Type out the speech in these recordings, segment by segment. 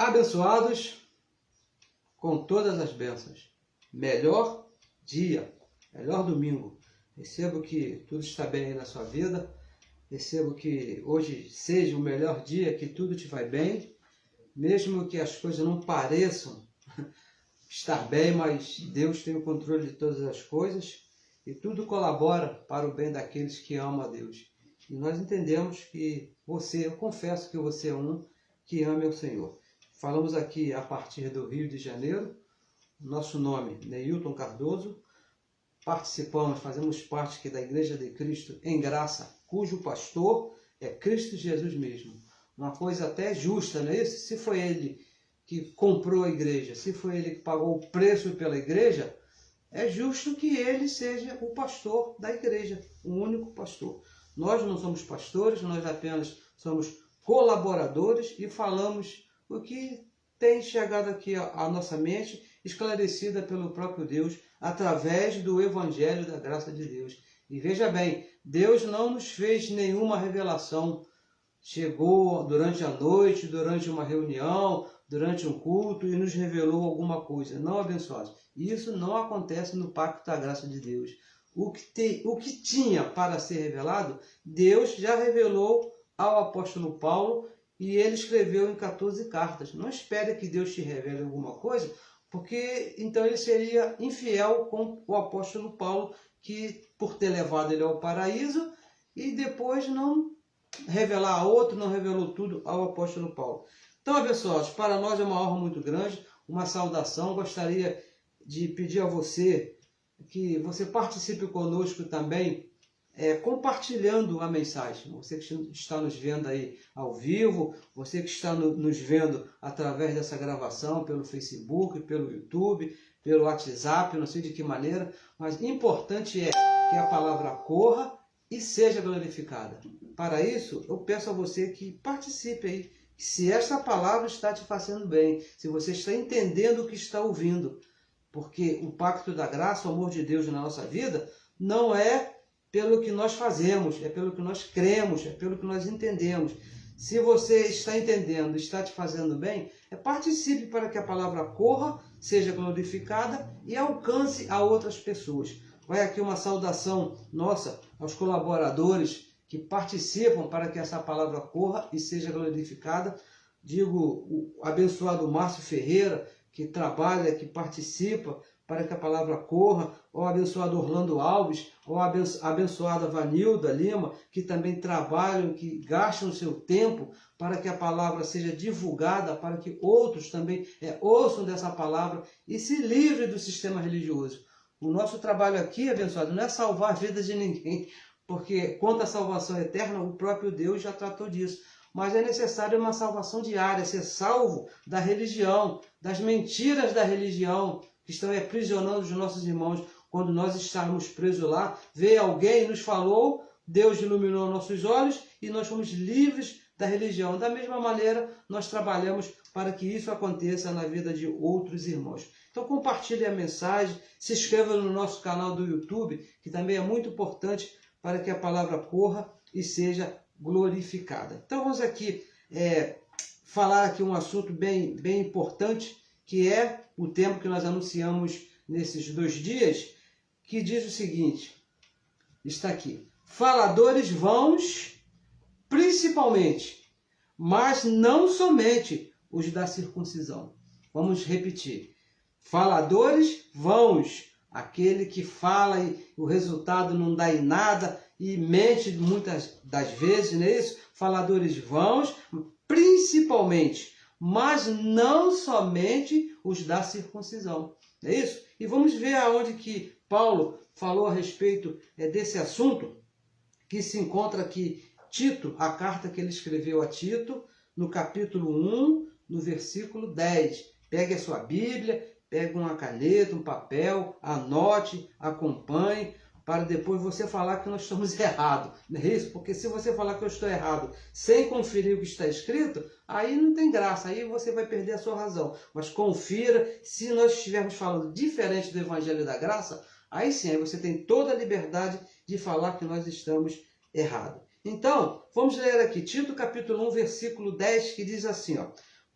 abençoados com todas as bênçãos. Melhor dia, melhor domingo. Recebo que tudo está bem aí na sua vida. Recebo que hoje seja o melhor dia, que tudo te vai bem. Mesmo que as coisas não pareçam estar bem, mas Deus tem o controle de todas as coisas. E tudo colabora para o bem daqueles que amam a Deus. E nós entendemos que eu confesso que você é um que ama o Senhor. Falamos aqui a partir do Rio de Janeiro. Nosso nome é Neilton Cardoso. Fazemos parte aqui da Igreja de Cristo em Graça, cujo pastor é Cristo Jesus mesmo. Uma coisa até justa, não é isso? Se foi ele que comprou a igreja, se foi ele que pagou o preço pela igreja, é justo que ele seja o pastor da igreja, o único pastor. Nós não somos pastores, nós apenas somos colaboradores e falamos o que tem chegado aqui à nossa mente, esclarecida pelo próprio Deus, através do Evangelho da graça de Deus. E veja bem, Deus não nos fez nenhuma revelação. Chegou durante a noite, durante uma reunião, durante um culto e nos revelou alguma coisa. Não, abençoados. Isso não acontece no pacto da graça de Deus. O que tinha para ser revelado, Deus já revelou ao apóstolo Paulo e ele escreveu em 14 cartas. Não espere que Deus te revele alguma coisa, porque então ele seria infiel com o apóstolo Paulo, que por ter levado ele ao paraíso e depois não revelar a outro, não revelou tudo ao apóstolo Paulo. Então, abençoados, para nós é uma honra muito grande, uma saudação. Gostaria de pedir a você que você participe conosco também, compartilhando a mensagem. Você que está nos vendo aí ao vivo, você que está nos vendo através dessa gravação pelo Facebook, pelo YouTube, pelo WhatsApp, não sei de que maneira, mas importante é que a palavra corra e seja glorificada. Para isso, eu peço a você que participe aí, se esta palavra está te fazendo bem, se você está entendendo o que está ouvindo, porque o pacto da graça, o amor de Deus na nossa vida, não é pelo que nós fazemos, é pelo que nós cremos, é pelo que nós entendemos. Se você está entendendo, está te fazendo bem, participe para que a palavra corra, seja glorificada e alcance a outras pessoas. Vai aqui uma saudação nossa aos colaboradores que participam para que essa palavra corra e seja glorificada. Digo o abençoado Márcio Ferreira, que trabalha, que participa para que a palavra corra, o abençoado Orlando Alves, ou a abençoada Vanilda Lima, que também trabalham, que gastam o seu tempo para que a palavra seja divulgada, para que outros também ouçam dessa palavra e se livrem do sistema religioso. O nosso trabalho aqui, abençoado, não é salvar a vida de ninguém, porque quanto à salvação eterna, o próprio Deus já tratou disso. Mas é necessário uma salvação diária, ser salvo da religião, das mentiras da religião, que estão aprisionando os nossos irmãos. Quando nós estávamos presos lá, veio alguém e nos falou, Deus iluminou nossos olhos e nós fomos livres da religião. Da mesma maneira, nós trabalhamos para que isso aconteça na vida de outros irmãos. Então compartilhe a mensagem, se inscreva no nosso canal do YouTube, que também é muito importante para que a palavra corra e seja glorificada. Então vamos aqui falar aqui um assunto bem importante, que é o tema que nós anunciamos nesses 2 dias, que diz o seguinte, está aqui: faladores vãos, principalmente, mas não somente os da circuncisão. Vamos repetir. Faladores vãos, aquele que fala e o resultado não dá em nada e mente muitas das vezes, não é isso? Faladores vãos, principalmente, mas não somente os da circuncisão. Não é isso? E vamos ver aonde que Paulo falou a respeito desse assunto, que se encontra aqui Tito, a carta que ele escreveu a Tito, no capítulo 1, no versículo 10. Pegue a sua Bíblia, pegue uma caneta, um papel, anote, acompanhe, para depois você falar que nós estamos errados. Não é isso? Porque se você falar que eu estou errado sem conferir o que está escrito, aí não tem graça, aí você vai perder a sua razão. Mas confira, se nós estivermos falando diferente do Evangelho da Graça, aí sim, aí você tem toda a liberdade de falar que nós estamos errados. Então, vamos ler aqui, Tito capítulo 1, versículo 10, que diz assim, ó: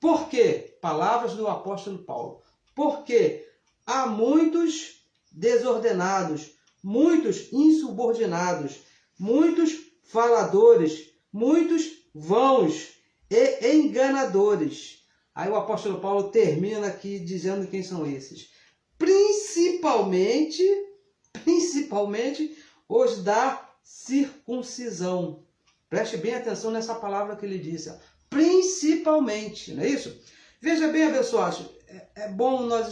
Por quê? Palavras do apóstolo Paulo. Porque há muitos desordenados, muitos insubordinados, muitos faladores, muitos vãos e enganadores. Aí o apóstolo Paulo termina aqui dizendo quem são esses. Principalmente os da circuncisão. Preste bem atenção nessa palavra que ele disse. Principalmente, não é isso? Veja bem, abençoados, é bom nós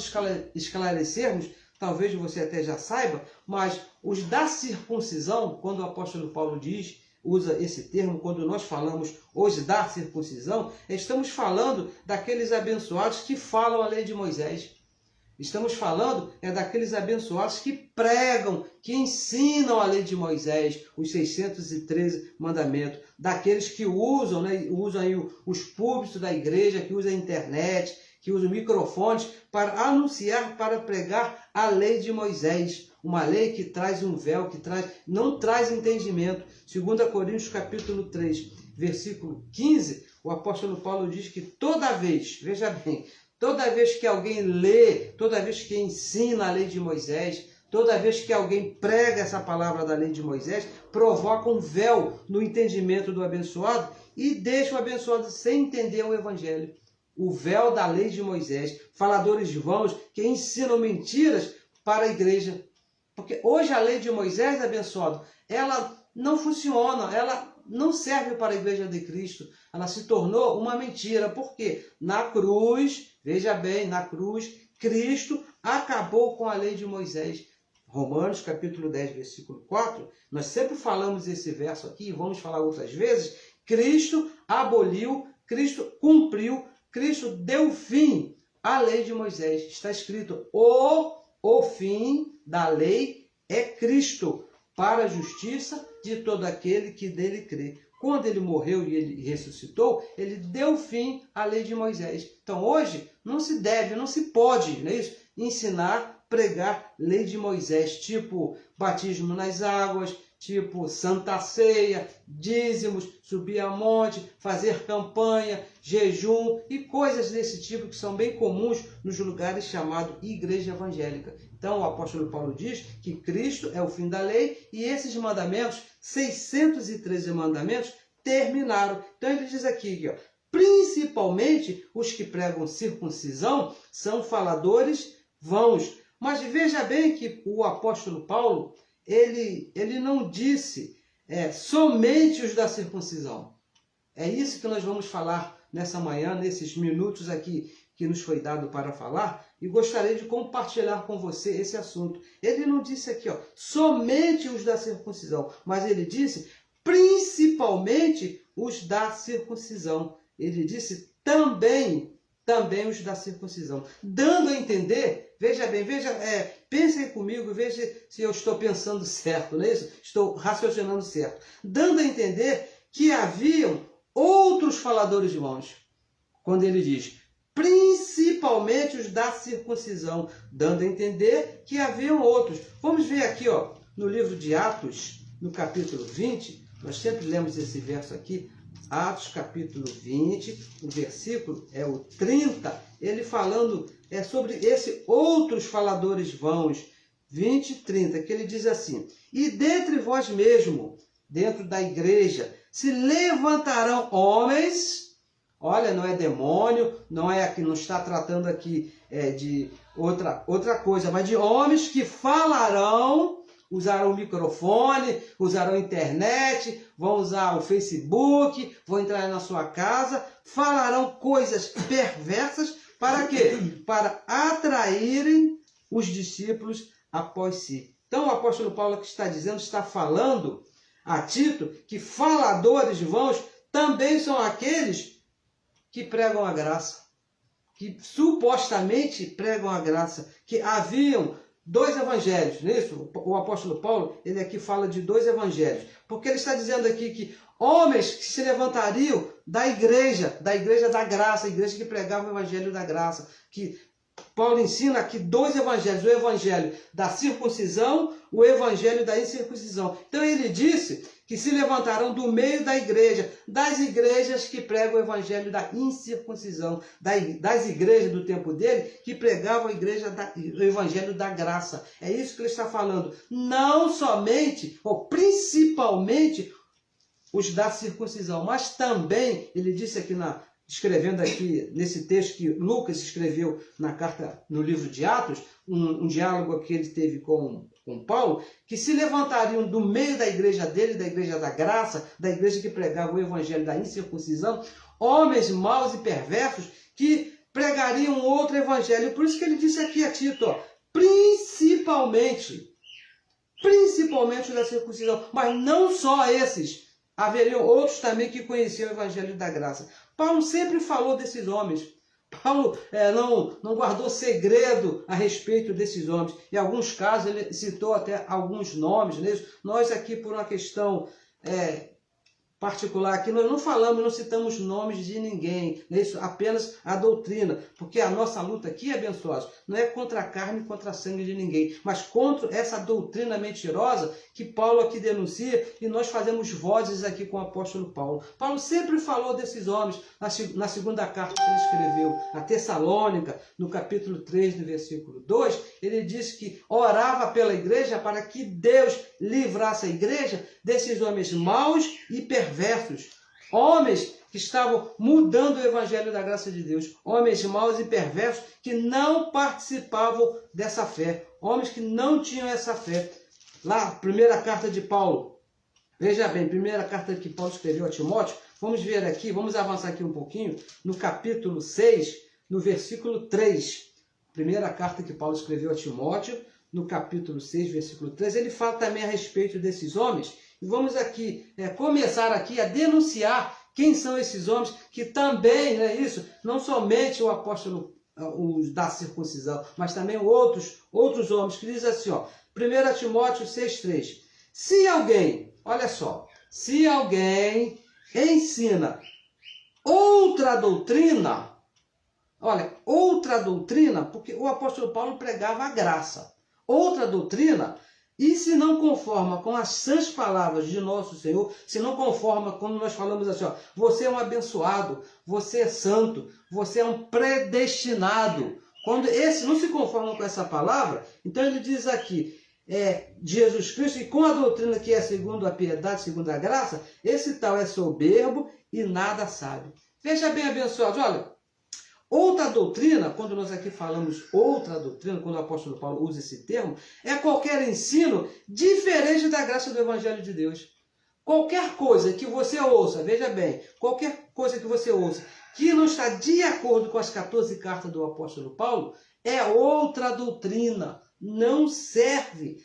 esclarecermos, talvez você até já saiba, mas os da circuncisão, quando o apóstolo Paulo usa esse termo, quando nós falamos os da circuncisão, estamos falando daqueles abençoados que falam a lei de Moisés. Estamos falando daqueles abençoados que pregam, que ensinam a lei de Moisés, os 613 mandamentos, daqueles que usam aí os púlpitos da igreja, que usam a internet, que usam microfones para anunciar, para pregar a lei de Moisés. Uma lei que traz um véu, não traz entendimento. 2 Coríntios capítulo 3, versículo 15, o apóstolo Paulo diz que toda vez, veja bem, toda vez que alguém lê, toda vez que ensina a lei de Moisés, toda vez que alguém prega essa palavra da lei de Moisés, provoca um véu no entendimento do abençoado e deixa o abençoado sem entender o evangelho. O véu da lei de Moisés, faladores vãos que ensinam mentiras para a igreja. Porque hoje a lei de Moisés, abençoado, ela não funciona, ela não serve para a igreja de Cristo. Ela se tornou uma mentira. Por quê? Na cruz, veja bem, na cruz, Cristo acabou com a lei de Moisés. Romanos capítulo 10, versículo 4, nós sempre falamos esse verso aqui, vamos falar outras vezes. Cristo aboliu, Cristo cumpriu, Cristo deu fim à lei de Moisés. Está escrito, o fim da lei é Cristo, para a justiça de todo aquele que dele crê. Quando ele morreu e ele ressuscitou, ele deu fim à lei de Moisés. Então hoje não se deve, não se pode, não é isso? Ensinar, pregar lei de Moisés, tipo batismo nas águas, tipo Santa Ceia, dízimos, subir a monte, fazer campanha, jejum e coisas desse tipo que são bem comuns nos lugares chamados igreja evangélica. Então o apóstolo Paulo diz que Cristo é o fim da lei e esses mandamentos, 613 mandamentos, terminaram. Então ele diz aqui, ó, principalmente os que pregam circuncisão são faladores vãos. Mas veja bem que o apóstolo Paulo, ele não disse somente os da circuncisão. É isso que nós vamos falar nessa manhã, nesses minutos aqui que nos foi dado para falar, e gostaria de compartilhar com você esse assunto. Ele não disse aqui, ó, somente os da circuncisão, mas ele disse principalmente os da circuncisão. Ele disse também os da circuncisão, dando a entender, veja bem, pensem comigo, veja se eu estou pensando certo, não é isso? Estou raciocinando certo. Dando a entender que haviam outros faladores de vãos. Quando ele diz, principalmente os da circuncisão, dando a entender que haviam outros. Vamos ver aqui, ó, no livro de Atos, no capítulo 20, nós sempre lemos esse verso aqui, Atos capítulo 20, o versículo é o 30, ele falando sobre esses outros faladores vãos, 20 e 30, que ele diz assim, e dentre vós mesmo, dentro da igreja, se levantarão homens, olha, não é demônio, não está tratando aqui de outra coisa, mas de homens que falarão, usarão o microfone, usarão a internet, vão usar o Facebook, vão entrar na sua casa, falarão coisas perversas, para quê? Para atraírem os discípulos após si. Então o apóstolo Paulo que está falando a Tito que faladores vãos também são aqueles que pregam a graça, que supostamente pregam a graça, que haviam dois evangelhos, não é isso? O apóstolo Paulo, ele aqui fala de dois evangelhos, porque ele está dizendo aqui que homens que se levantariam da igreja da graça, a igreja que pregava o evangelho da graça, que Paulo ensina aqui dois evangelhos, o evangelho da circuncisão, o evangelho da incircuncisão. Então ele disse que se levantarão do meio da igreja, das igrejas que pregam o evangelho da incircuncisão, das igrejas do tempo dele, que pregavam o evangelho da graça. É isso que ele está falando. Não somente, ou principalmente, os da circuncisão, mas também, ele disse aqui escrevendo aqui nesse texto que Lucas escreveu na carta, no livro de Atos, um diálogo que ele teve com Paulo, que se levantariam do meio da igreja dele, da igreja da graça, da igreja que pregava o evangelho da incircuncisão, homens maus e perversos que pregariam outro evangelho. Por isso que ele disse aqui a Tito, ó, principalmente os da circuncisão, mas não só esses, haveriam outros também que conheciam o evangelho da graça. Paulo sempre falou desses homens. Paulo não guardou segredo a respeito desses homens. Em alguns casos, ele citou até alguns nomes. Né? Nós aqui, por uma questão particular, aqui nós não citamos nomes de ninguém. Né? Isso, apenas a doutrina. Porque a nossa luta aqui, abençoados, não é contra a carne e contra a sangue de ninguém, mas contra essa doutrina mentirosa que Paulo aqui denuncia, e nós fazemos vozes aqui com o apóstolo Paulo. Paulo sempre falou desses homens na segunda carta que ele escreveu a Tessalônica, no capítulo 3, no versículo 2, ele disse que orava pela igreja para que Deus livrasse a igreja desses homens maus e perversos, homens que estavam mudando o evangelho da graça de Deus, homens maus e perversos que não participavam dessa fé, homens que não tinham essa fé. Lá, primeira carta de Paulo, veja bem, primeira carta que Paulo escreveu a Timóteo, vamos ver aqui, vamos avançar aqui um pouquinho, no capítulo 6, no versículo 3, primeira carta que Paulo escreveu a Timóteo, no capítulo 6, versículo 3, ele fala também a respeito desses homens, e vamos aqui começar aqui a denunciar quem são esses homens que também, não somente o apóstolo os da circuncisão, mas também outros homens, que diz assim, ó, 1 Timóteo 6,3. Se alguém, olha só, se alguém ensina outra doutrina, porque o apóstolo Paulo pregava a graça, outra doutrina, e se não conforma com as sãs palavras de nosso Senhor, se não conforma, quando nós falamos assim, ó, você é um abençoado, você é santo, você é um predestinado. Quando esse não se conforma com essa palavra, então ele diz aqui, de Jesus Cristo, e com a doutrina que é segundo a piedade, segundo a graça, esse tal é soberbo e nada sabe. Veja bem, abençoados, olha, outra doutrina, quando nós aqui falamos outra doutrina, quando o apóstolo Paulo usa esse termo, é qualquer ensino diferente da graça do Evangelho de Deus. Qualquer coisa que você ouça, veja bem, qualquer coisa que você ouça que não está de acordo com as 14 cartas do apóstolo Paulo, é outra doutrina. Não serve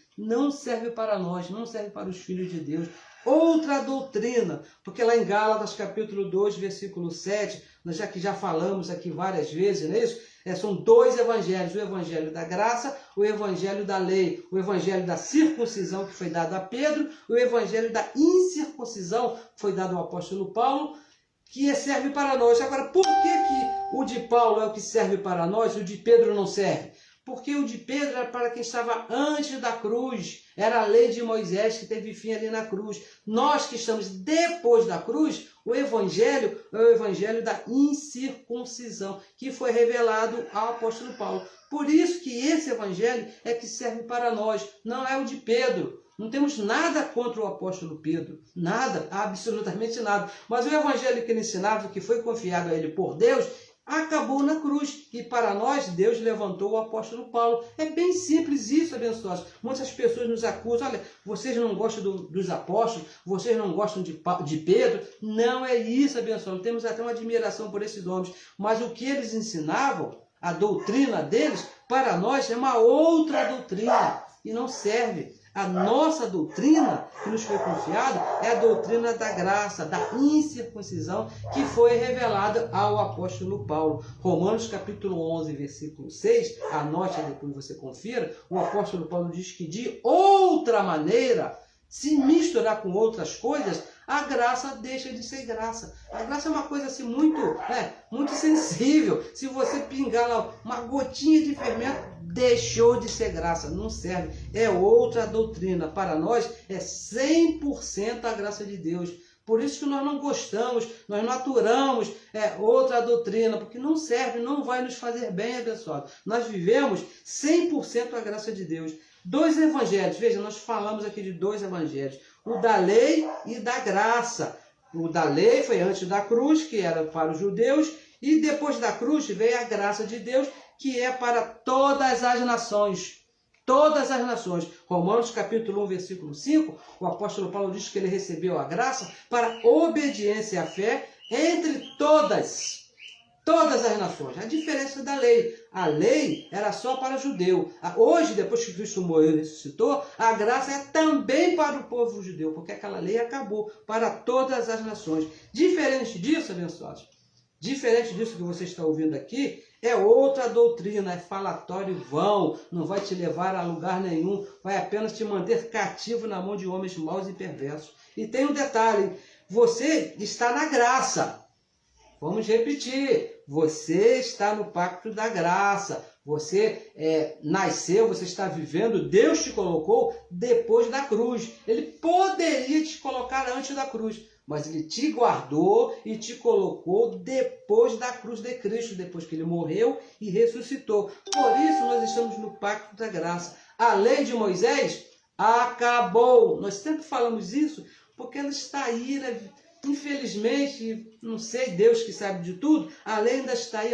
para nós, não serve para os filhos de Deus. Outra doutrina, porque lá em Gálatas capítulo 2, versículo 7, nós já falamos aqui várias vezes, não é isso? São dois evangelhos, o evangelho da graça, o evangelho da lei, o evangelho da circuncisão que foi dado a Pedro, o evangelho da incircuncisão que foi dado ao apóstolo Paulo, que serve para nós. Agora, por que o de Paulo é o que serve para nós e o de Pedro não serve? Porque o de Pedro era para quem estava antes da cruz. Era a lei de Moisés que teve fim ali na cruz. Nós que estamos depois da cruz, o evangelho é o evangelho da incircuncisão, que foi revelado ao apóstolo Paulo. Por isso que esse evangelho é que serve para nós, não é o de Pedro. Não temos nada contra o apóstolo Pedro, nada, absolutamente nada. Mas o evangelho que ele ensinava, que foi confiado a ele por Deus, acabou na cruz. E para nós, Deus levantou o apóstolo Paulo. É bem simples isso, abençoados. Muitas pessoas nos acusam, olha, vocês não gostam dos apóstolos, vocês não gostam de Pedro. Não é isso, abençoados. Temos até uma admiração por esses homens. Mas o que eles ensinavam, a doutrina deles, para nós é uma outra doutrina. E não serve. A nossa doutrina que nos foi confiada é a doutrina da graça, da incircuncisão, que foi revelada ao apóstolo Paulo. Romanos capítulo 11, versículo 6, anote depois você confira, o apóstolo Paulo diz que de outra maneira, se misturar com outras coisas, a graça deixa de ser graça. A graça é uma coisa assim muito sensível. Se você pingar lá uma gotinha de fermento, deixou de ser graça, não serve. É outra doutrina. Para nós é 100% a graça de Deus. Por isso que nós não gostamos, nós não aturamos outra doutrina, porque não serve, não vai nos fazer bem, abençoado. Nós vivemos 100% a graça de Deus. 2 evangelhos, veja, nós falamos aqui de 2 evangelhos, o da lei e da graça. O da lei foi antes da cruz, que era para os judeus, e depois da cruz veio a graça de Deus, que é para todas as nações. Todas as nações. Romanos capítulo 1, versículo 5, o apóstolo Paulo diz que ele recebeu a graça para obediência e a fé entre todas as nações. A diferença da lei. A lei era só para judeu. Hoje, depois que Cristo morreu e ressuscitou, a graça é também para o povo judeu, porque aquela lei acabou para todas as nações. Diferente disso, abençoados, diferente disso que você está ouvindo aqui, é outra doutrina, é falatório vão, não vai te levar a lugar nenhum, vai apenas te manter cativo na mão de homens maus e perversos. E tem um detalhe, você está na graça. Vamos repetir, você está no pacto da graça, você nasceu, você está vivendo, Deus te colocou depois da cruz. Ele poderia te colocar antes da cruz, mas Ele te guardou e te colocou depois da cruz de Cristo, depois que Ele morreu e ressuscitou. Por isso nós estamos no pacto da graça. A lei de Moisés acabou. Nós sempre falamos isso porque ela está aí, né? Infelizmente, não sei, Deus que sabe de tudo, a lei ainda está aí,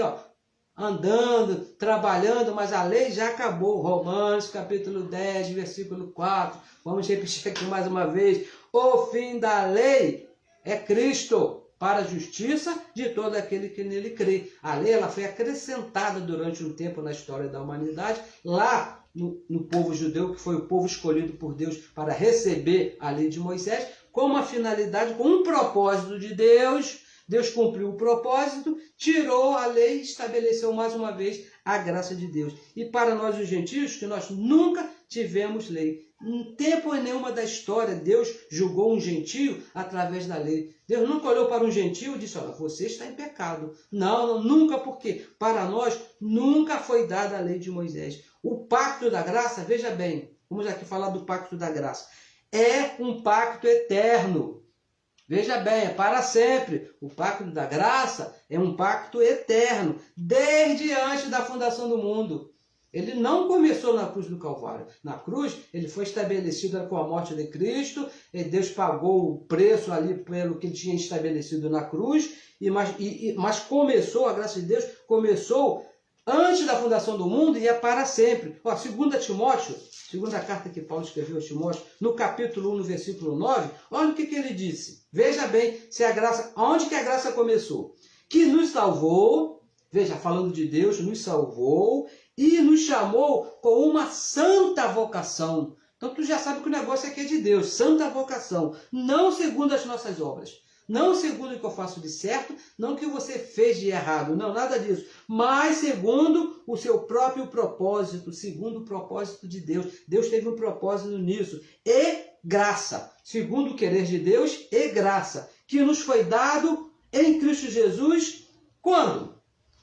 andando, trabalhando, mas a lei já acabou. Romanos capítulo 10, versículo 4. Vamos repetir aqui mais uma vez. O fim da lei é Cristo, para a justiça de todo aquele que nele crê. A lei ela foi acrescentada durante um tempo na história da humanidade, lá no povo judeu, que foi o povo escolhido por Deus para receber a lei de Moisés, com uma finalidade, com um propósito de Deus. Deus cumpriu o propósito, tirou a lei e estabeleceu mais uma vez a graça de Deus. E para nós os gentios, que nós nunca tivemos lei. Em tempo nenhuma da história, Deus julgou um gentio através da lei. Deus nunca olhou para um gentio e disse, olha, você está em pecado. Não, nunca, porque para nós nunca foi dada a lei de Moisés. O pacto da graça, veja bem, vamos aqui falar do pacto da graça. É um pacto eterno. Veja bem, é para sempre. O pacto da graça é um pacto eterno, desde antes da fundação do mundo. Ele não começou na cruz do Calvário. Na cruz, ele foi estabelecido com a morte de Cristo, e Deus pagou o preço ali pelo que ele tinha estabelecido na cruz, mas começou, a graça de Deus começou antes da fundação do mundo e é para sempre. 2 Timóteo, segunda carta que Paulo escreveu a Timóteo, no capítulo 1, no versículo 9, olha o que ele disse. Veja bem, onde que a graça começou? Que nos salvou, veja, falando de Deus, nos salvou e nos chamou com uma santa vocação. Então tu já sabe que o negócio aqui é de Deus, santa vocação, não segundo as nossas obras. Não segundo o que eu faço de certo, não o que você fez de errado, não, nada disso. Mas segundo o seu próprio propósito, segundo o propósito de Deus. Deus teve um propósito nisso. E graça, segundo o querer de Deus, e graça, que nos foi dado em Cristo Jesus, quando?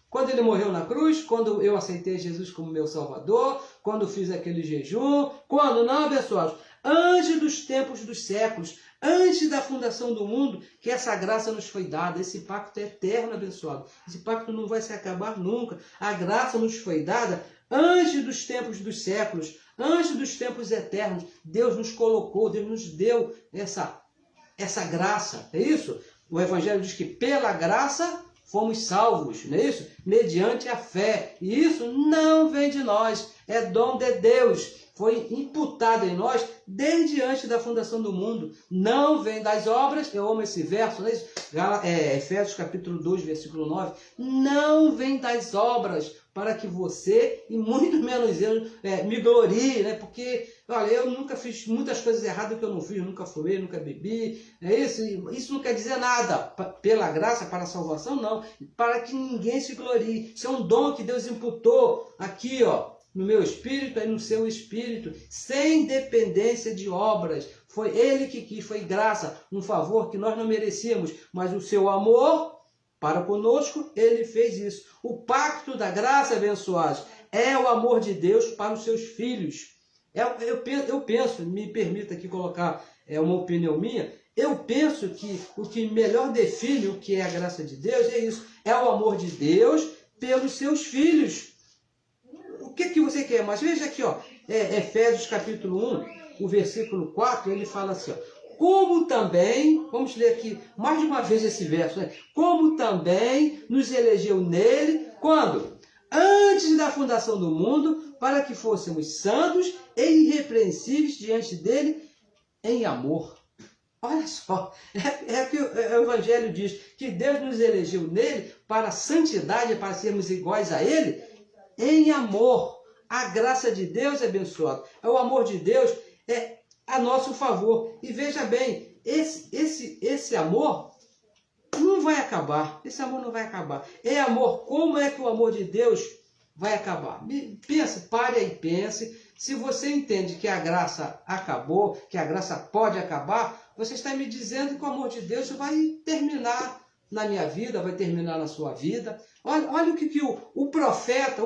Quando ele morreu na cruz, quando eu aceitei Jesus como meu Salvador, quando fiz aquele jejum, quando não, abençoados, antes dos tempos dos séculos, antes da fundação do mundo, que essa graça nos foi dada. Esse pacto é eterno, abençoado. Esse pacto não vai se acabar nunca. A graça nos foi dada antes dos tempos dos séculos, antes dos tempos eternos. Deus nos colocou, Deus nos deu essa graça. É isso? O Evangelho diz que pela graça fomos salvos, não é isso? Mediante a fé. E isso não vem de nós, é dom de Deus. Foi imputado em nós desde antes da fundação do mundo. Não vem das obras, eu amo esse verso, não é isso? Efésios capítulo 2, versículo 9. Não vem das obras, para que você, e muito menos eu, me glorie, né? Porque, olha, eu nunca fiz muitas coisas erradas que eu não fiz, nunca fumei, nunca bebi, é isso? Isso não quer dizer nada. Pela graça, para a salvação, não. Para que ninguém se glorie. Isso é um dom que Deus imputou aqui, no meu espírito e no seu espírito, sem dependência de obras. Foi Ele que quis, foi graça, um favor que nós não merecíamos, mas o seu amor para conosco, Ele fez isso. O pacto da graça, abençoados, é o amor de Deus para os seus filhos. Eu penso, me permita aqui colocar uma opinião minha, eu penso que o que melhor define o que é a graça de Deus é isso, é o amor de Deus pelos seus filhos. O que você quer? Mas veja aqui, ó, Efésios capítulo 1, o versículo 4, ele fala assim, ó, como também, vamos ler aqui mais de uma vez esse verso, né? Como também nos elegeu nele, quando? Antes da fundação do mundo, para que fôssemos santos e irrepreensíveis diante dele em amor. Olha só, que o Evangelho diz que Deus nos elegeu nele para a santidade, para sermos iguais a ele, em amor. A graça de Deus é abençoada. O amor de Deus é a nosso favor. E veja bem, esse amor não vai acabar. Esse amor não vai acabar. É amor. Como é que o amor de Deus vai acabar? Pense, pare aí, pense. Se você entende que a graça acabou, que a graça pode acabar, você está me dizendo que o amor de Deus vai terminar na minha vida, vai terminar na sua vida. Olha o que o profeta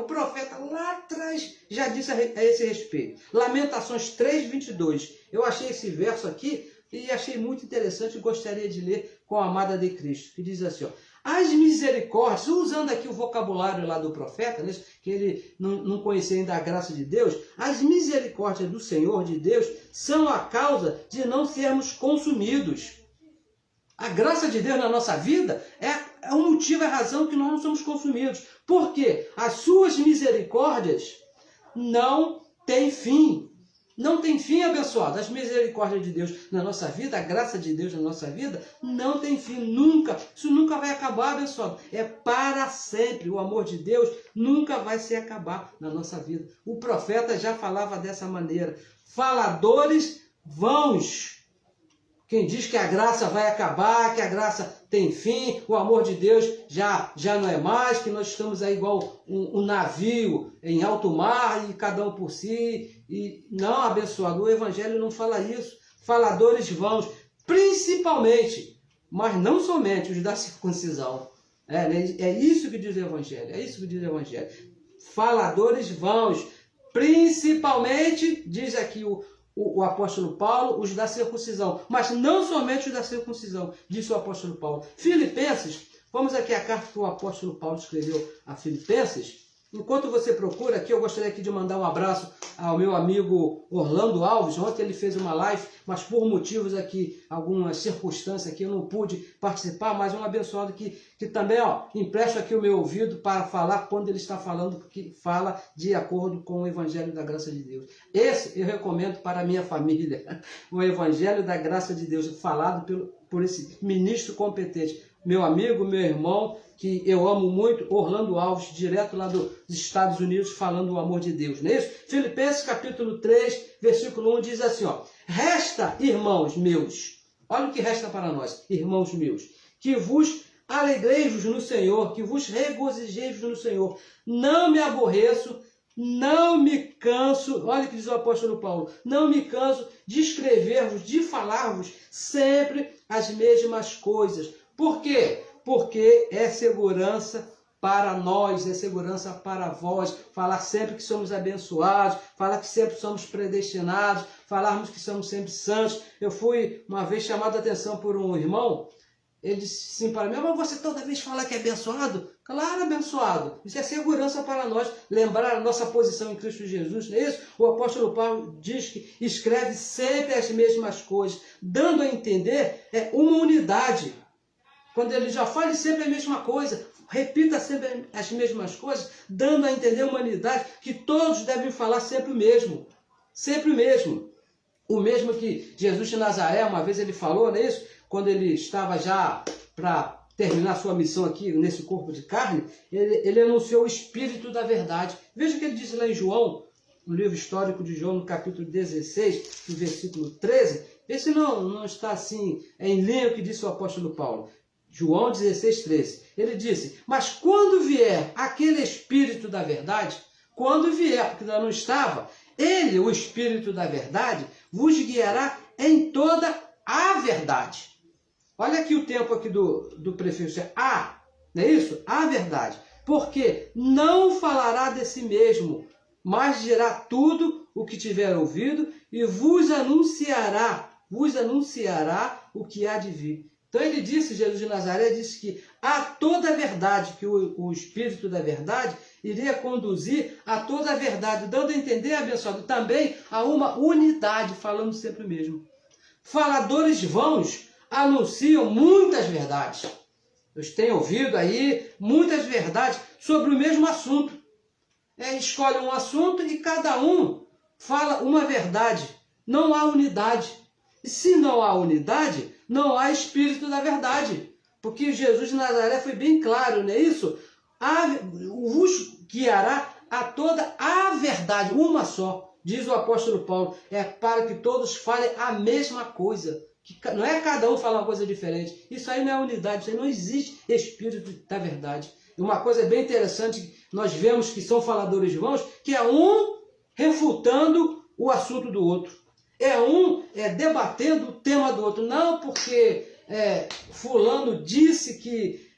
lá atrás já disse a esse respeito. Lamentações 3:22. Eu achei esse verso aqui e achei muito interessante e gostaria de ler com a amada de Cristo, que diz assim, ó, as misericórdias, usando aqui o vocabulário lá do profeta, né, que ele não conhecia ainda a graça de Deus, as misericórdias do Senhor de Deus são a causa de não sermos consumidos. A graça de Deus na nossa vida é o motivo, é a razão que nós não somos consumidos. Porque as suas misericórdias não têm fim. Não tem fim, abençoado. As misericórdias de Deus na nossa vida, a graça de Deus na nossa vida, não tem fim, nunca. Isso nunca vai acabar, abençoado. É para sempre. O amor de Deus nunca vai se acabar na nossa vida. O profeta já falava dessa maneira. Faladores vãos. Quem diz que a graça vai acabar, que a graça tem fim, o amor de Deus já não é mais, que nós estamos aí igual um navio em alto mar e cada um por si. E não, abençoado, o Evangelho não fala isso. Faladores vãos, principalmente, mas não somente os da circuncisão. É isso que diz o Evangelho, é isso que diz o Evangelho. Faladores vãos, principalmente, diz aqui o apóstolo Paulo, os da circuncisão, mas não somente os da circuncisão, disse o apóstolo Paulo. Filipenses, vamos aqui à carta que o apóstolo Paulo escreveu a Filipenses. Enquanto você procura aqui, eu gostaria aqui de mandar um abraço ao meu amigo Orlando Alves. Ontem ele fez uma live, mas por motivos aqui, algumas circunstâncias aqui, eu não pude participar, mas um abençoado que também, empresta aqui o meu ouvido para falar quando ele está falando, porque fala de acordo com o Evangelho da Graça de Deus. Esse eu recomendo para a minha família, o Evangelho da Graça de Deus, falado por esse ministro competente. Meu amigo, meu irmão, que eu amo muito, Orlando Alves, direto lá dos Estados Unidos, falando do amor de Deus, não é isso? Filipenses capítulo 3, versículo 1 diz assim, ó, resta, irmãos meus, olha o que resta para nós, irmãos meus, que vos alegreis-vos no Senhor, que vos regozijeis no Senhor, não me aborreço, não me canso, olha o que diz o apóstolo Paulo, não me canso de escrever-vos, de falar-vos sempre as mesmas coisas. Por quê? Porque é segurança para nós, é segurança para vós, falar sempre que somos abençoados, falar que sempre somos predestinados, falarmos que somos sempre santos. Eu fui uma vez chamado a atenção por um irmão, ele disse assim para mim, mas você toda vez fala que é abençoado? Claro, abençoado. Isso é segurança para nós, lembrar a nossa posição em Cristo Jesus, não é isso? O apóstolo Paulo diz que escreve sempre as mesmas coisas, dando a entender uma unidade. Quando ele já fala sempre a mesma coisa, repita sempre as mesmas coisas, dando a entender a humanidade que todos devem falar sempre o mesmo. Sempre o mesmo. O mesmo que Jesus de Nazaré, uma vez ele falou, não é isso? Quando ele estava já para terminar sua missão aqui nesse corpo de carne, ele anunciou o Espírito da verdade. Veja o que ele diz lá em João, no livro histórico de João, no capítulo 16, no versículo 13. Esse não está assim em linha com o que disse o apóstolo Paulo. João 16, 13. Ele disse, mas quando vier aquele Espírito da verdade, quando vier, porque ainda não estava. Ele, o Espírito da verdade, vos guiará em toda a verdade. Olha aqui o tempo aqui do prefixo, é a, não é isso? A verdade. Porque não falará de si mesmo, mas dirá tudo o que tiver ouvido e vos anunciará o que há de vir. Então ele disse, Jesus de Nazaré disse que a toda a verdade, que o Espírito da verdade iria conduzir a toda a verdade, dando a entender, abençoado, também a uma unidade, falando sempre o mesmo. Faladores vãos anunciam muitas verdades. Eu tenho ouvido aí muitas verdades sobre o mesmo assunto. Escolhe um assunto e cada um fala uma verdade. Não há unidade. E se não há unidade, não há Espírito da verdade. Porque Jesus de Nazaré foi bem claro, não é isso? Vos guiará a toda a verdade, uma só. Diz o apóstolo Paulo, para que todos falem a mesma coisa. Não é cada um falar uma coisa diferente. Isso aí não é unidade, isso aí não existe Espírito da verdade. Uma coisa bem interessante, nós vemos que são faladores vãos, que é um refutando o assunto do outro. Um debatendo o tema do outro. Não porque fulano disse que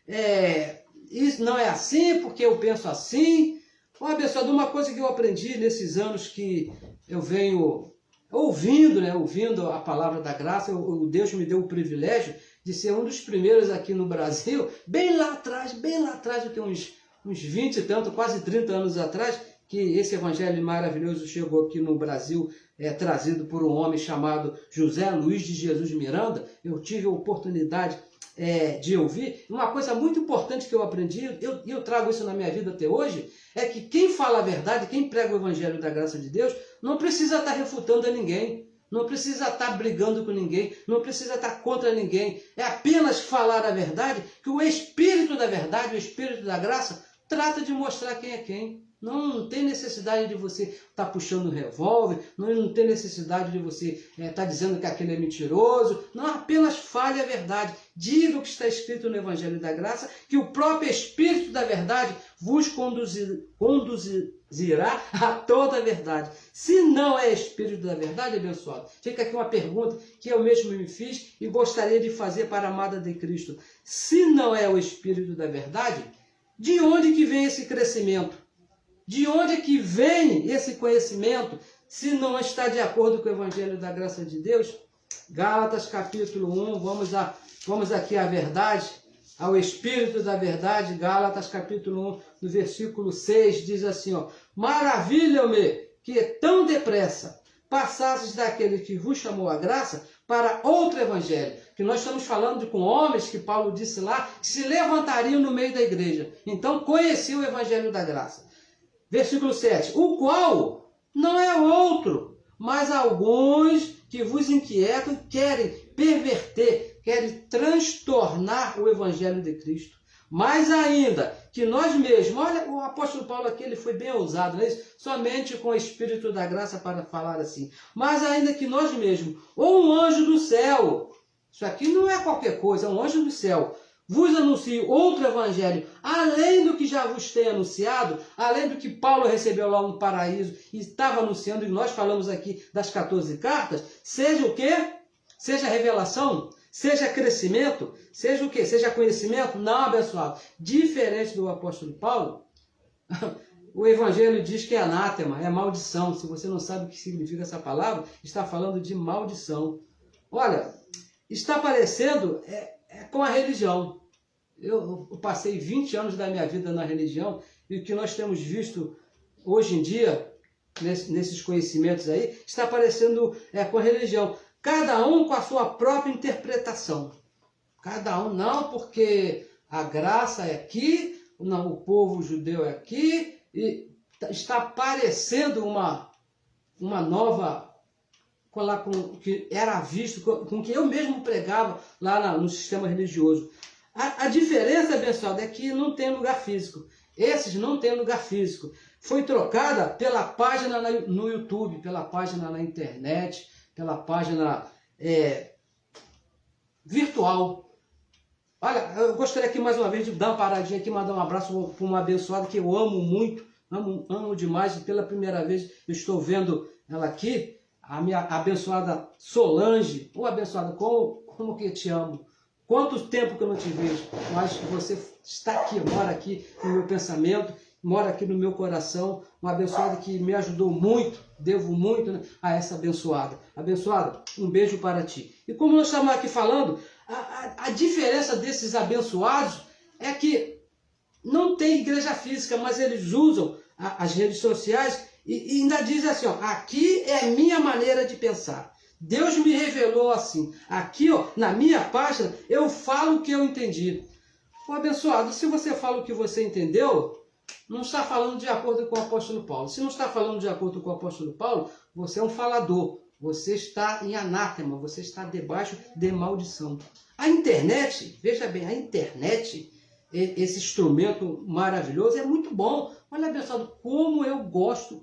isso não é assim, porque eu penso assim. Abençoado, uma coisa que eu aprendi nesses anos que eu venho ouvindo a palavra da graça, Deus me deu o privilégio de ser um dos primeiros aqui no Brasil, bem lá atrás, eu tenho uns 20 e tanto, quase 30 anos atrás, que esse evangelho maravilhoso chegou aqui no Brasil, trazido por um homem chamado José Luiz de Jesus Miranda. Eu tive a oportunidade de ouvir. Uma coisa muito importante que eu aprendi, eu trago isso na minha vida até hoje, é que quem fala a verdade, quem prega o evangelho da graça de Deus, não precisa estar refutando a ninguém, não precisa estar brigando com ninguém, não precisa estar contra ninguém. É apenas falar a verdade, que o Espírito da verdade, o Espírito da graça, trata de mostrar quem é quem. Não tem necessidade de você estar puxando um revólver, não tem necessidade de você estar dizendo que aquele é mentiroso. Não, apenas fale a verdade. Diga o que está escrito no Evangelho da Graça, que o próprio Espírito da verdade vos conduzirá a toda a verdade. Se não é Espírito da verdade, abençoado, fica aqui uma pergunta que eu mesmo me fiz e gostaria de fazer para a amada de Cristo. Se não é o Espírito da verdade, de onde que vem esse crescimento? De onde é que vem esse conhecimento, se não está de acordo com o Evangelho da Graça de Deus? Gálatas capítulo 1, vamos aqui à verdade, ao Espírito da verdade. Gálatas capítulo 1, no versículo 6, diz assim, maravilha-me que tão depressa passasses daquele que vos chamou a graça para outro evangelho. Que nós estamos falando com homens que Paulo disse lá, que se levantariam no meio da igreja. Então conheciam o Evangelho da Graça. Versículo 7, o qual não é outro, mas alguns que vos inquietam e querem perverter, querem transtornar o Evangelho de Cristo. Mais ainda, que nós mesmos, olha, o apóstolo Paulo aqui, ele foi bem ousado, não é isso? Somente com o Espírito da graça para falar assim. Mais ainda que nós mesmos, ou um anjo do céu, isso aqui não é qualquer coisa, é um anjo do céu, vos anuncio outro evangelho, além do que já vos tenho anunciado, além do que Paulo recebeu lá no paraíso e estava anunciando, e nós falamos aqui das 14 cartas, seja o quê? Seja revelação, seja crescimento, seja o quê? Seja conhecimento? Não, abençoado. Diferente do apóstolo Paulo, o evangelho diz que é anátema, é maldição. Se você não sabe o que significa essa palavra, está falando de maldição. Olha, está parecendo com a religião. Eu passei 20 anos da minha vida na religião e o que nós temos visto hoje em dia, nesses conhecimentos aí, está parecendo com a religião. Cada um com a sua própria interpretação. Cada um, não, porque a graça é aqui, não, o povo judeu é aqui, e está parecendo uma nova, com que era visto, com que eu mesmo pregava lá no sistema religioso. A diferença, abençoado, é que não tem lugar físico. Esses não têm lugar físico. Foi trocada pela página no YouTube, pela página na internet, pela página virtual. Olha, eu gostaria aqui mais uma vez de dar uma paradinha aqui, mandar um abraço para uma abençoada que eu amo muito, amo demais, e pela primeira vez eu estou vendo ela aqui, a minha abençoada Solange. Ô, abençoada, como que eu te amo. Quanto tempo que eu não te vejo, mas você está aqui, mora aqui no meu pensamento, mora aqui no meu coração, uma abençoada que me ajudou muito, devo muito, né, a essa abençoada. Abençoada, um beijo para ti. E como nós estamos aqui falando, a diferença desses abençoados é que não tem igreja física, mas eles usam as redes sociais e ainda dizem assim, ó, aqui é a minha maneira de pensar. Deus me revelou assim. Aqui, ó, na minha página, eu falo o que eu entendi. Ô, abençoado, se você fala o que você entendeu, não está falando de acordo com o apóstolo Paulo. Se não está falando de acordo com o apóstolo Paulo, você é um falador. Você está em anátema, você está debaixo de maldição. A internet, veja bem, a internet, esse instrumento maravilhoso, é muito bom. Olha, abençoado, como eu gosto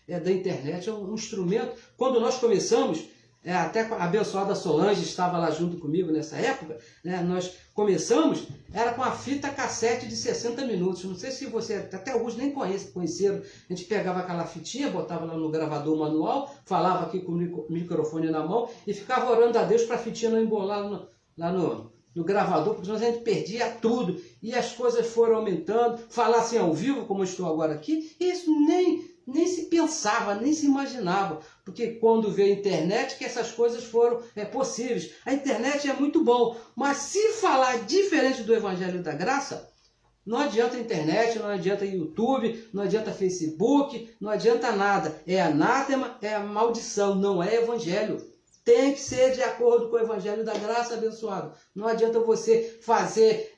da internet. É um instrumento. Quando nós começamos, até a abençoada Solange estava lá junto comigo nessa época, né, nós começamos, era com a fita cassete de 60 minutos. Não sei se você, até alguns nem conheceram. A gente pegava aquela fitinha, botava lá no gravador manual, falava aqui com o microfone na mão e ficava orando a Deus para a fitinha não embolar lá no gravador, porque senão a gente perdia tudo. E as coisas foram aumentando. Falar assim ao vivo, como eu estou agora aqui, isso nem se pensava, nem se imaginava. Porque quando veio a internet, que essas coisas foram possíveis. A internet é muito bom, mas se falar diferente do Evangelho da Graça, não adianta a internet, não adianta YouTube, não adianta Facebook, não adianta nada. É anátema, é a maldição, não é Evangelho. Tem que ser de acordo com o Evangelho da Graça, abençoado. Não adianta você fazer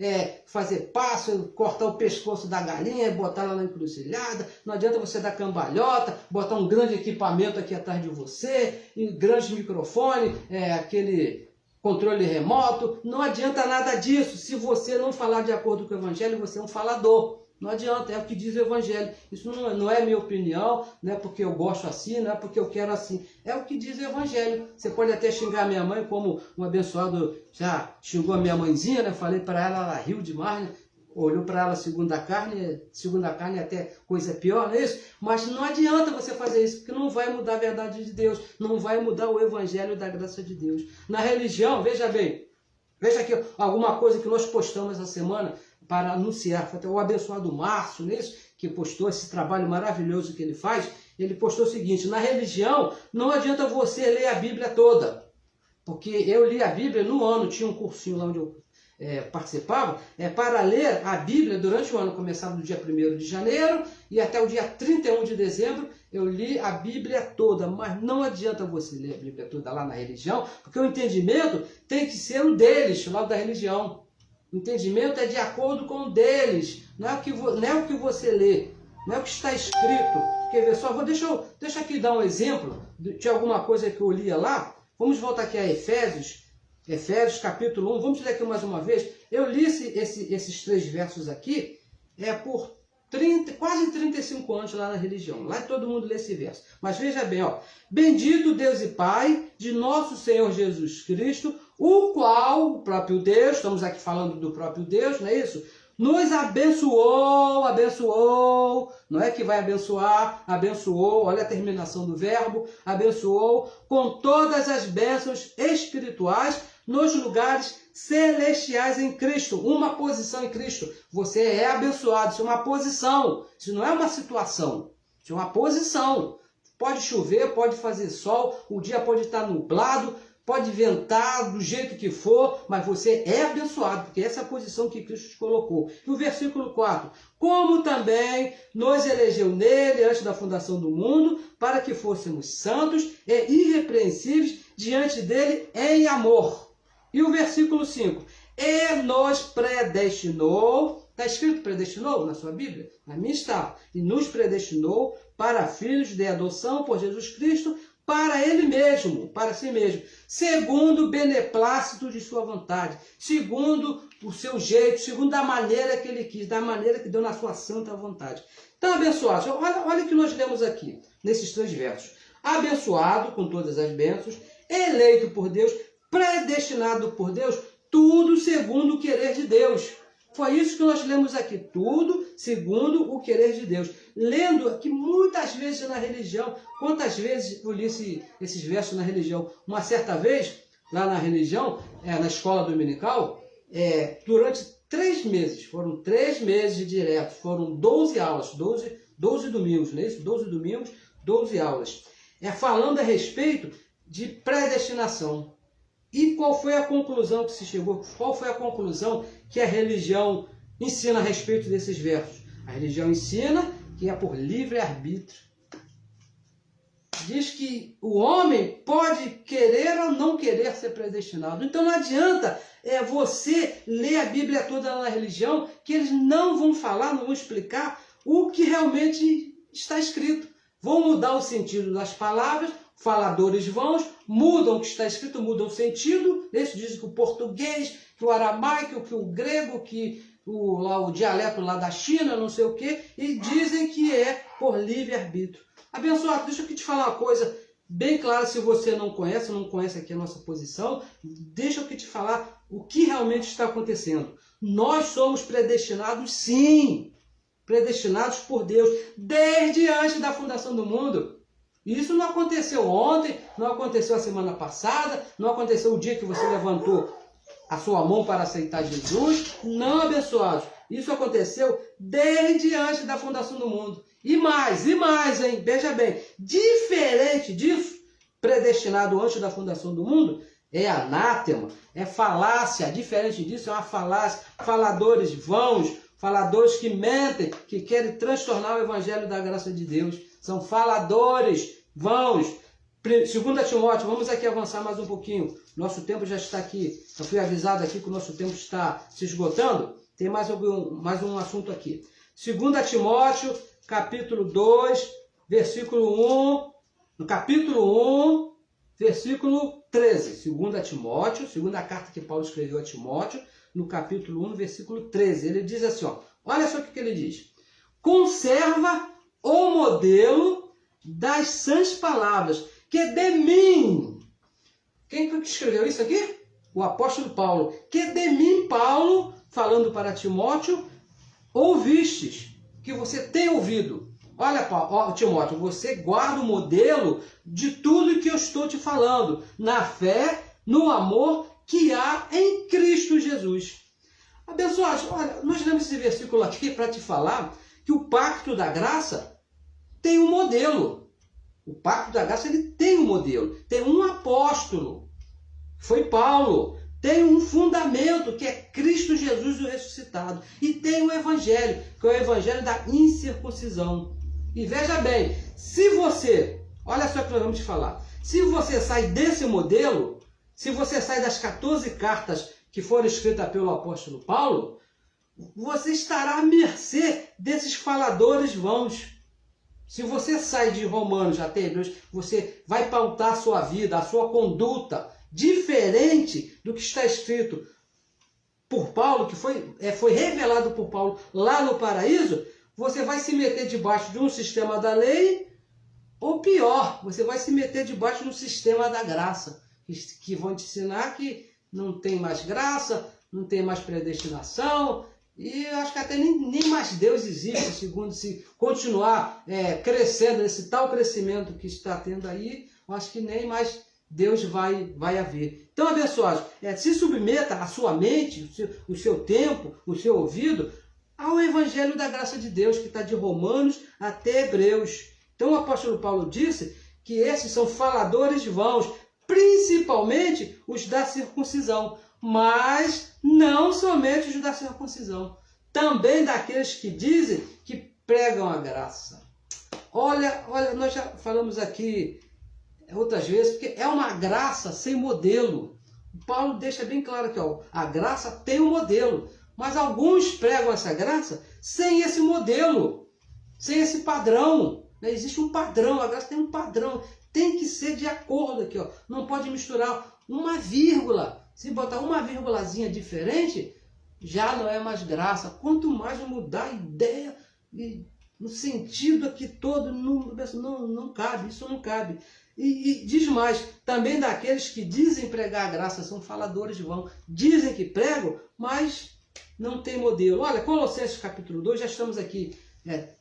passo, cortar o pescoço da galinha e botar ela na encruzilhada. Não adianta você dar cambalhota, botar um grande equipamento aqui atrás de você, e grande microfone, aquele controle remoto. Não adianta nada disso. Se você não falar de acordo com o Evangelho, você é um falador. Não adianta, é o que diz o Evangelho. Isso não é minha opinião, não é porque eu gosto assim, não é porque eu quero assim. É o que diz o Evangelho. Você pode até xingar minha mãe, como um abençoado já xingou a minha mãezinha, né? Falei para ela, ela riu demais, né? Olhou para ela segundo a carne é até coisa pior, não é isso? Mas não adianta você fazer isso, porque não vai mudar a verdade de Deus, não vai mudar o Evangelho da graça de Deus. Na religião, veja bem, veja aqui alguma coisa que nós postamos essa semana, para anunciar, foi até o abençoado Márcio, nisso, que postou esse trabalho maravilhoso que ele faz. Ele postou o seguinte: na religião não adianta você ler a Bíblia toda, porque eu li a Bíblia no ano, tinha um cursinho lá onde eu participava, para ler a Bíblia durante o ano, começava no dia 1º de janeiro e até o dia 31 de dezembro, eu li a Bíblia toda. Mas não adianta você ler a Bíblia toda lá na religião, porque o entendimento tem que ser o deles, lá da religião. O entendimento é de acordo com o deles, não é o que você lê, não é o que está escrito. Quer ver só? Deixa aqui dar um exemplo de alguma coisa que eu lia lá. Vamos voltar aqui a Efésios capítulo 1, vamos ler aqui mais uma vez. Eu li esses 3 versos aqui, por quase 35 anos lá na religião. Lá todo mundo lê esse verso. Mas veja bem, ó. Bendito Deus e Pai de nosso Senhor Jesus Cristo, o qual, o próprio Deus, estamos aqui falando do próprio Deus, não é isso? Nos abençoou, não é que vai abençoar, abençoou, olha a terminação do verbo, abençoou com todas as bênçãos espirituais nos lugares celestiais em Cristo, uma posição em Cristo. Você é abençoado, isso é uma posição, isso não é uma situação, isso é uma posição. Pode chover, pode fazer sol, o dia pode estar nublado, pode ventar do jeito que for, mas você é abençoado, porque essa é a posição que Cristo te colocou. E o versículo 4, como também nos elegeu nele antes da fundação do mundo, para que fôssemos santos e irrepreensíveis diante dele em amor. E o versículo 5, e nos predestinou, está escrito predestinou na sua Bíblia? Na minha está. E nos predestinou para filhos de adoção por Jesus Cristo, para ele mesmo, para si mesmo, segundo o beneplácito de sua vontade, segundo o seu jeito, segundo a maneira que ele quis, da maneira que deu na sua santa vontade. Então, abençoados, olha o que nós lemos aqui, nesses 3 versos. Abençoado com todas as bênçãos, eleito por Deus, predestinado por Deus, tudo segundo o querer de Deus. Foi isso que nós lemos aqui, tudo segundo o querer de Deus. Lendo aqui muitas vezes na religião, quantas vezes eu li esses versos na religião? Uma certa vez, lá na religião, na escola dominical, durante 3 meses, foram 3 meses diretos, foram 12 aulas, 12 domingos, não é isso? 12 domingos, 12 aulas. Falando a respeito de predestinação. E qual foi a conclusão que se chegou? Qual foi a conclusão que a religião ensina a respeito desses versos? A religião ensina que é por livre-arbítrio. Diz que o homem pode querer ou não querer ser predestinado. Então não adianta você ler a Bíblia toda na religião, que eles não vão falar, não vão explicar o que realmente está escrito. Vão mudar o sentido das palavras, faladores vãos, mudam o que está escrito, mudam o sentido. Eles dizem que o português, que o aramaico, que o grego, que o dialeto lá da China, não sei o quê, e dizem que é por livre-arbítrio. Abençoado, deixa eu aqui te falar uma coisa bem clara, se você não conhece aqui a nossa posição, deixa eu aqui te falar o que realmente está acontecendo. Nós somos predestinados, sim, predestinados por Deus, desde antes da fundação do mundo. Isso não aconteceu ontem, não aconteceu a semana passada, não aconteceu o dia que você levantou a sua mão para aceitar Jesus. Não, abençoados. Isso aconteceu desde antes da fundação do mundo. E mais, hein? Veja bem, diferente disso, predestinado antes da fundação do mundo, é anátema, é falácia. Diferente disso, é uma falácia. Faladores vãos, faladores que mentem, que querem transtornar o evangelho da graça de Deus. São faladores vãos. 2 Timóteo, vamos aqui avançar mais um pouquinho. Nosso tempo já está aqui. Eu fui avisado aqui que o nosso tempo está se esgotando. Tem mais um assunto aqui. 2 Timóteo, capítulo 2, versículo 1. No capítulo 1, versículo 13. 2 Timóteo, segunda carta que Paulo escreveu a Timóteo, no capítulo 1, versículo 13. Ele diz assim, olha só o que ele diz. Conserva o modelo das sãs palavras, que de mim... Quem foi que escreveu isso aqui? O apóstolo Paulo. Que de mim, Paulo, falando para Timóteo, ouvistes, que você tem ouvido. Olha, Timóteo, você guarda o modelo de tudo que eu estou te falando, na fé, no amor que há em Cristo Jesus. Abençoados, olha, nós lemos esse versículo aqui para te falar que o pacto da graça tem um modelo. O pacto da graça ele tem um modelo, tem um apóstolo, foi Paulo, tem um fundamento que é Cristo Jesus o ressuscitado, e tem o evangelho, que é o evangelho da incircuncisão. E veja bem, se você, olha só o que nós vamos te falar, se você sai desse modelo, se você sai das 14 cartas que foram escritas pelo apóstolo Paulo, você estará à mercê desses faladores vãos. Se você sai de Romanos até Hebreus, você vai pautar a sua vida, a sua conduta, diferente do que está escrito por Paulo, que foi revelado por Paulo lá no paraíso, você vai se meter debaixo de um sistema da lei, ou pior, você vai se meter debaixo de um sistema da graça, que vão te ensinar que não tem mais graça, não tem mais predestinação, e eu acho que até nem mais Deus existe, segundo se continuar crescendo, esse tal crescimento que está tendo aí, eu acho que nem mais Deus vai haver. Então, abençoados, se submeta a sua mente, o seu tempo, o seu ouvido, ao Evangelho da graça de Deus, que está de Romanos até Hebreus. Então, o apóstolo Paulo disse que esses são faladores vãos, principalmente os da circuncisão, mas não somente os da circuncisão, também daqueles que dizem que pregam a graça. Olha, nós já falamos aqui outras vezes, porque é uma graça sem modelo. O Paulo deixa bem claro que a graça tem um modelo, mas alguns pregam essa graça sem esse modelo, sem esse padrão. Existe um padrão, a graça tem um padrão, tem que ser de acordo aqui, não pode misturar uma vírgula. Se botar uma vírgulazinha diferente, já não é mais graça. Quanto mais mudar a ideia, no sentido aqui todo, não cabe, isso não cabe. E diz mais, também daqueles que dizem pregar a graça, são faladores vãos. Dizem que pregam, mas não tem modelo. Olha, Colossenses capítulo 2, já estamos aqui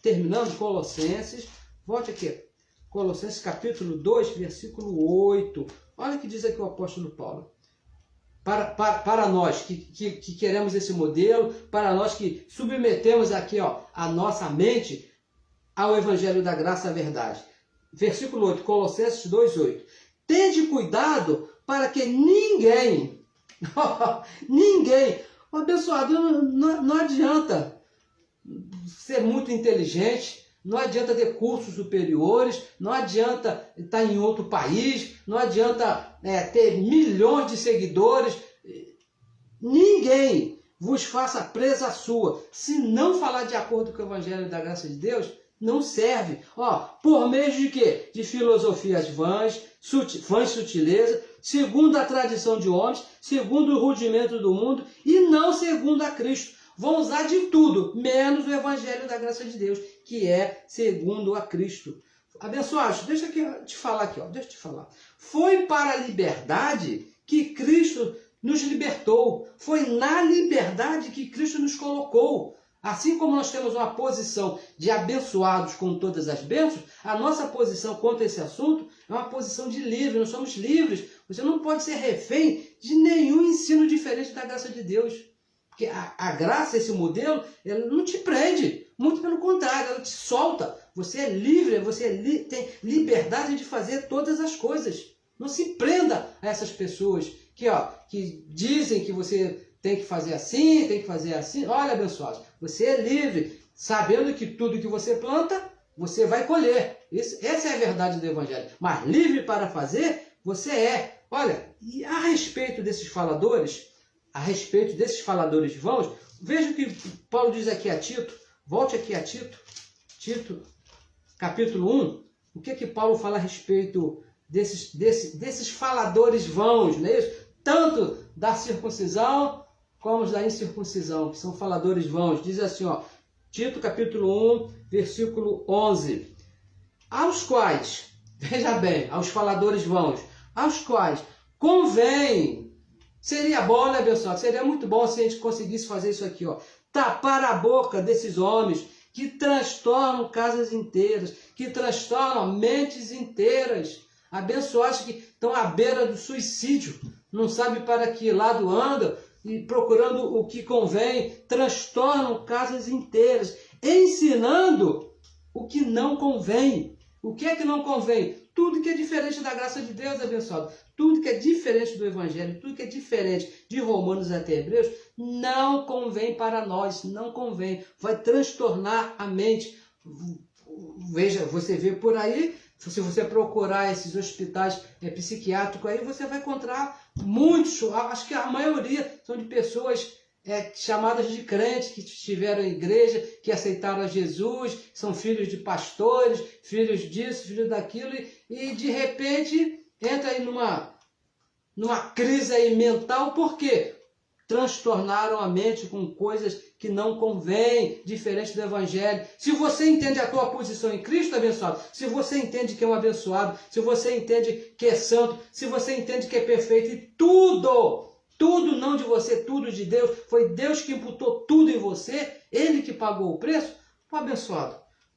terminando Colossenses. Volte aqui. Colossenses capítulo 2, versículo 8. Olha o que diz aqui o apóstolo Paulo. Para nós que queremos esse modelo, para nós que submetemos aqui a nossa mente ao Evangelho da Graça e da Verdade. Versículo 8, Colossenses 2, 8. Tende cuidado para que ninguém, abençoado, não adianta ser muito inteligente, não adianta ter cursos superiores, não adianta estar em outro país, não adianta ter milhões de seguidores. Ninguém vos faça presa sua. Se não falar de acordo com o Evangelho da Graça de Deus, não serve. Por meio de quê? De filosofias vãs sutileza, segundo a tradição de homens, segundo o rudimento do mundo, e não segundo a Cristo. Vão usar de tudo, menos o Evangelho da Graça de Deus, que é segundo a Cristo. Abençoados, deixa eu te falar aqui, deixa eu te falar. Foi para a liberdade que Cristo nos libertou. Foi na liberdade que Cristo nos colocou. Assim como nós temos uma posição de abençoados com todas as bênçãos, a nossa posição quanto a esse assunto é uma posição de livre. Nós somos livres. Você não pode ser refém de nenhum ensino diferente da graça de Deus. Porque a graça, esse modelo, ela não te prende. Muito pelo contrário, ela te solta. Você é livre, você tem liberdade de fazer todas as coisas. Não se prenda a essas pessoas que dizem que você tem que fazer assim, tem que fazer assim. Olha, abençoados, você é livre, sabendo que tudo que você planta, você vai colher. Essa é a verdade do Evangelho. Mas livre para fazer, você é. Olha, e a respeito desses faladores vãos, veja o que Paulo diz aqui a Tito. Volte aqui a Tito, capítulo 1. O que Paulo fala a respeito desses faladores vãos, não é isso? Tanto da circuncisão como da incircuncisão, que são faladores vãos. Diz assim, Tito capítulo 1, versículo 11. Aos quais, veja bem, aos faladores vãos, aos quais convém. Seria bom, né, abençoado? Seria muito bom se a gente conseguisse fazer isso aqui, tapar a boca desses homens que transtornam casas inteiras, que transtornam mentes inteiras, abençoados que estão à beira do suicídio, não sabem para que lado andam e procurando o que convém, transtornam casas inteiras, ensinando o que não convém. O que é que não convém? Tudo que é diferente da graça de Deus, abençoado. Tudo que é diferente do Evangelho, tudo que é diferente de Romanos até Hebreus, não convém para nós, não convém. Vai transtornar a mente. Veja, você vê por aí, se você procurar esses hospitais psiquiátricos aí, você vai encontrar muitos, acho que a maioria são de pessoas chamadas de crentes, que estiveram em igreja, que aceitaram a Jesus, são filhos de pastores, filhos disso, filhos daquilo, e de repente entra aí numa crise aí mental. Por quê? Transtornaram a mente com coisas que não convêm, diferente do Evangelho. Se você entende a tua posição em Cristo, abençoado, se você entende que é um abençoado, se você entende que é santo, se você entende que é perfeito, e tudo não de você, tudo de Deus, foi Deus que imputou tudo em você, Ele que pagou o preço, abençoado,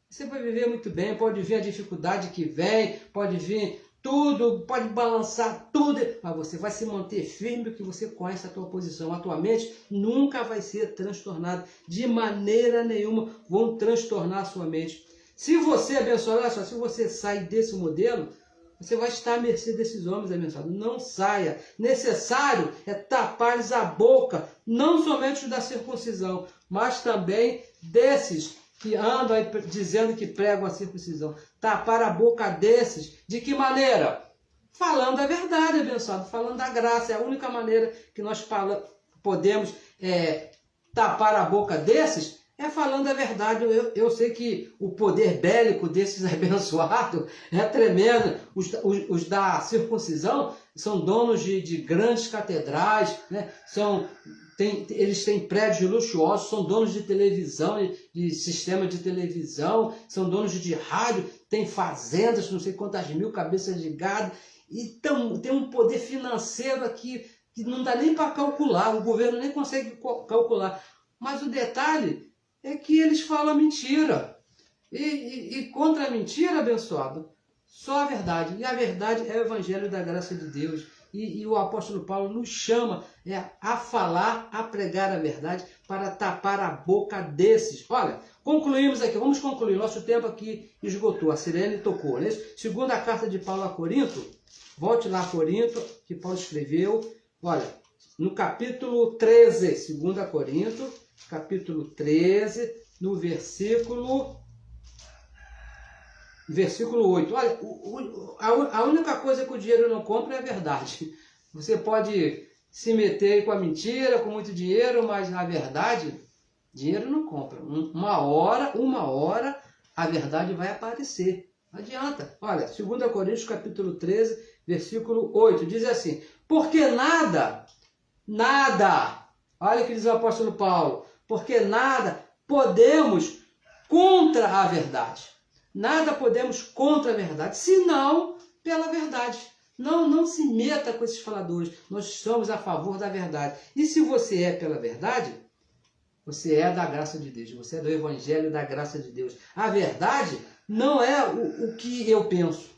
você vai viver muito bem. Pode vir a dificuldade que vem, pode vir tudo, pode balançar tudo, mas você vai se manter firme porque você conhece a tua posição. A tua mente nunca vai ser transtornada, de maneira nenhuma vão transtornar a sua mente. Se você, abençoado, olha só, se você sai desse modelo, você vai estar à mercê desses homens, abençoado. Não saia. Necessário é tapar-lhes a boca, não somente da circuncisão, mas também desses que andam aí dizendo que pregam a circuncisão. Tapar a boca desses. De que maneira? Falando a verdade, abençoado. Falando a graça. É a única maneira que nós podemos tapar a boca desses, é falando a verdade. Eu sei que o poder bélico desses abençoados é tremendo. Os da circuncisão são donos de grandes catedrais, né? Eles têm prédios luxuosos, são donos de televisão, de sistema de televisão, são donos de rádio, têm fazendas, não sei quantas mil cabeças de gado, e tem um poder financeiro aqui que não dá nem para calcular, o governo nem consegue calcular. Mas o detalhe é que eles falam mentira. E contra a mentira, abençoado, só a verdade. E a verdade é o evangelho da graça de Deus. E o apóstolo Paulo nos chama a falar, a pregar a verdade para tapar a boca desses. Olha, concluímos aqui, vamos concluir. Nosso tempo aqui esgotou, a sirene tocou. Né? Segunda carta de Paulo a Corinto, volte lá a Corinto, que Paulo escreveu. Olha, no capítulo 13, 2 Corinto, capítulo 13, no versículo 8. Olha, a única coisa que o dinheiro não compra é a verdade. Você pode se meter com a mentira, com muito dinheiro, mas a verdade, dinheiro não compra. Uma hora, a verdade vai aparecer. Não adianta. Olha, 2 Coríntios capítulo 13, versículo 8, diz assim: porque nada, olha o que diz o apóstolo Paulo, porque nada podemos contra a verdade. Nada podemos contra a verdade, senão pela verdade. Não se meta com esses faladores. Nós somos a favor da verdade. E se você é pela verdade, você é da graça de Deus. Você é do evangelho da graça de Deus. A verdade não é o que eu penso.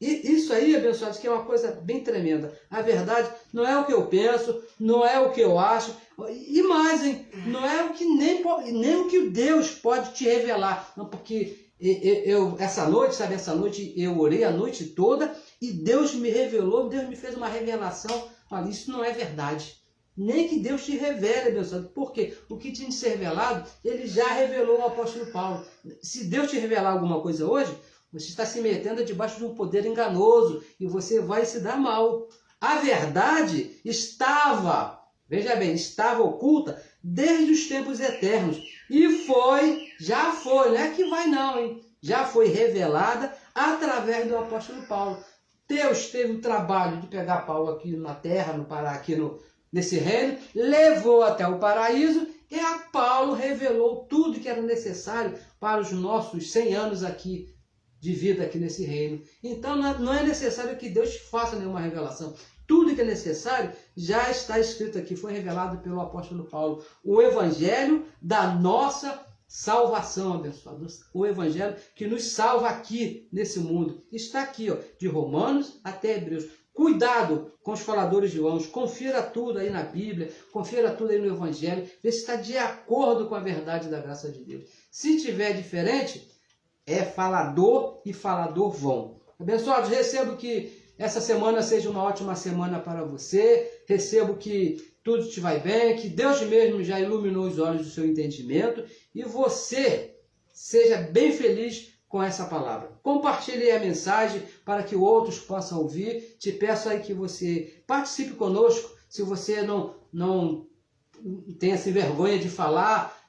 E isso aí, abençoados, que é uma coisa bem tremenda. A verdade não é o que eu penso, não é o que eu acho. E mais, hein? Não é o que nem o que Deus pode te revelar. Não, porque essa noite eu orei a noite toda e Deus me revelou, Deus me fez uma revelação. Olha, isso não é verdade. Nem que Deus te revele, abençoado. Por quê? O que tinha de ser revelado, ele já revelou ao apóstolo Paulo. Se Deus te revelar alguma coisa hoje, você está se metendo debaixo de um poder enganoso e você vai se dar mal. A verdade estava, veja bem, estava oculta desde os tempos eternos. E já foi, não é que vai não, hein? Já foi revelada através do apóstolo Paulo. Deus teve o trabalho de pegar Paulo aqui na terra, aqui nesse reino, levou até o paraíso e a Paulo revelou tudo que era necessário para os nossos 100 anos aqui de vida aqui nesse reino. Então não é necessário que Deus faça nenhuma revelação. Tudo que é necessário já está escrito aqui, foi revelado pelo apóstolo Paulo. O evangelho da nossa salvação, abençoado. O evangelho que nos salva aqui nesse mundo. Está aqui, ó, de Romanos até Hebreus. Cuidado com os faladores de vãos, confira tudo aí na Bíblia, confira tudo aí no evangelho, vê se está de acordo com a verdade da graça de Deus. Se tiver diferente, é falador e falador vão. Abençoados, recebo que essa semana seja uma ótima semana para você. Recebo que tudo te vai bem, que Deus mesmo já iluminou os olhos do seu entendimento e você seja bem feliz com essa palavra. Compartilhe a mensagem para que outros possam ouvir. Te peço aí que você participe conosco. Se você não tem essa vergonha de falar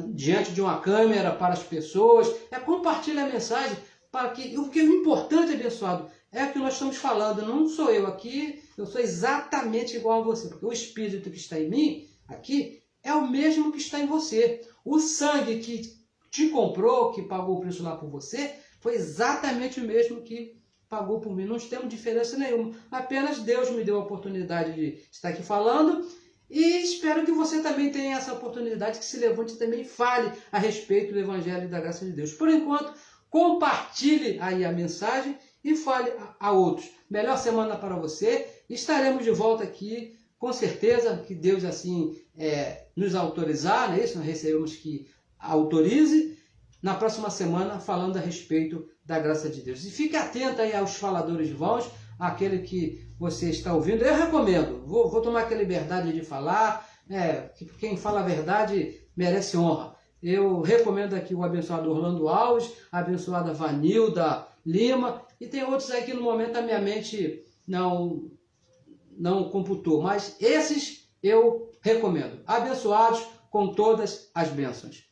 diante de uma câmera para as pessoas, compartilhe a mensagem para que o importante, abençoado, é o que nós estamos falando. Não sou eu aqui, eu sou exatamente igual a você, porque o Espírito que está em mim aqui é o mesmo que está em você. O sangue que te comprou, que pagou o preço lá por você, foi exatamente o mesmo que pagou por mim. Não temos diferença nenhuma. Apenas Deus me deu a oportunidade de estar aqui falando e espero que você também tenha essa oportunidade, que se levante e também fale a respeito do Evangelho e da graça de Deus. Por enquanto, compartilhe aí a mensagem e fale a outros. Melhor semana para você. Estaremos de volta aqui, com certeza, que Deus assim nos autorizar, não é isso? Nós recebemos que autorize, na próxima semana, falando a respeito da graça de Deus. E fique atento aí aos faladores de vãos, aquele que você está ouvindo. Eu recomendo, vou tomar aquela liberdade de falar, que quem fala a verdade merece honra. Eu recomendo aqui o abençoado Orlando Alves, a abençoada Vanilda Lima, e tem outros aí que no momento a minha mente não computou, mas esses eu recomendo. Abençoados com todas as bênçãos.